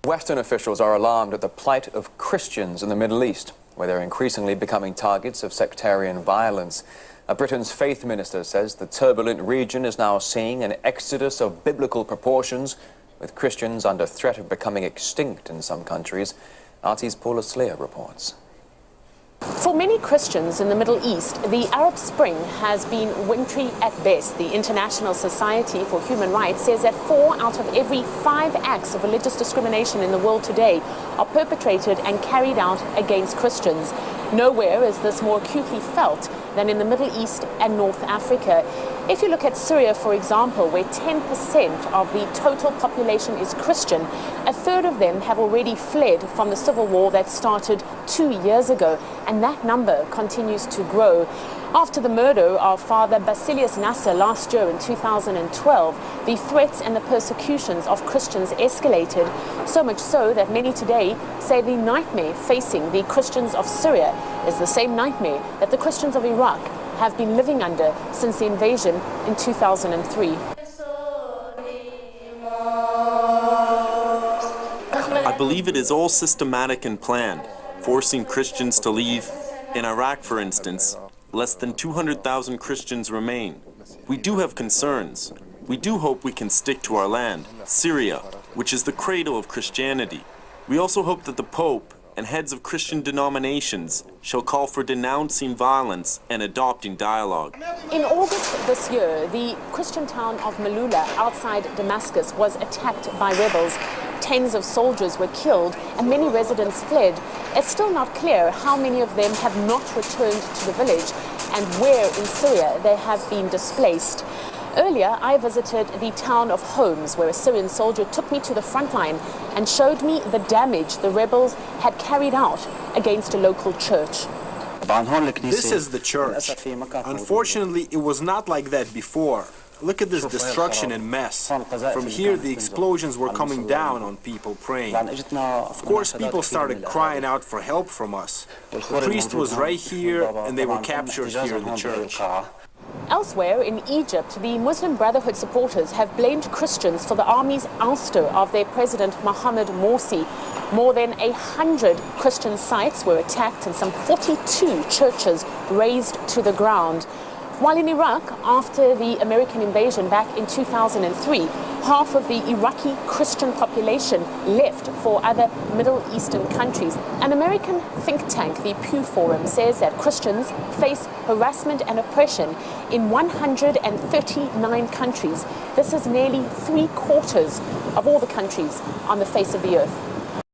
Western officials are alarmed at the plight of Christians in the Middle East, where they're increasingly becoming targets of sectarian violence. Britain's faith minister says the turbulent region is now seeing an exodus of biblical proportions, with Christians under threat of becoming extinct in some countries. RT's Paula Slayer reports. For many Christians in the Middle East, the Arab Spring has been wintry at best. The International Society for Human Rights says that 4 out of every 5 acts of religious discrimination in the world today are perpetrated and carried out against Christians. Nowhere is this more acutely felt than in the Middle East and North Africa. If you look at Syria, for example, where 10% of the total population is Christian, a third of them have already fled from the civil war that started 2 years ago, and that number continues to grow. After the murder of Father Basilius Nasser last year in 2012, the threats and the persecutions of Christians escalated, so much so that many today say the nightmare facing the Christians of Syria is the same nightmare that the Christians of Iraq have been living under since the invasion in 2003. I believe it is all systematic and planned, forcing Christians to leave. In Iraq, for instance, less than 200,000 Christians remain. We do have concerns. We do hope we can stick to our land, Syria, which is the cradle of Christianity. We also hope that the Pope and heads of Christian denominations shall call for denouncing violence and adopting dialogue. In August this year, the Christian town of Malula outside Damascus was attacked by rebels. Tens of soldiers were killed and many residents fled. It's still not clear how many of them have not returned to the village and where in Syria they have been displaced. Earlier, I visited the town of Homs, where a Syrian soldier took me to the front line and showed me the damage the rebels had carried out against a local church. This is the church. Unfortunately, it was not like that before. Look at this destruction and mess. From here, the explosions were coming down on people praying. Of course, people started crying out for help from us. The priest was right here, and they were captured here in the church. Elsewhere in Egypt, the Muslim Brotherhood supporters have blamed Christians for the army's ouster of their president Mohammed Morsi. More than 100 Christian sites were attacked and some 42 churches razed to the ground. While in Iraq, after the American invasion back in 2003, half of the Iraqi Christian population left for other Middle Eastern countries. An American think tank, the Pew Forum, says that Christians face harassment and oppression in 139 countries. This is nearly 3/4 of all the countries on the face of the earth.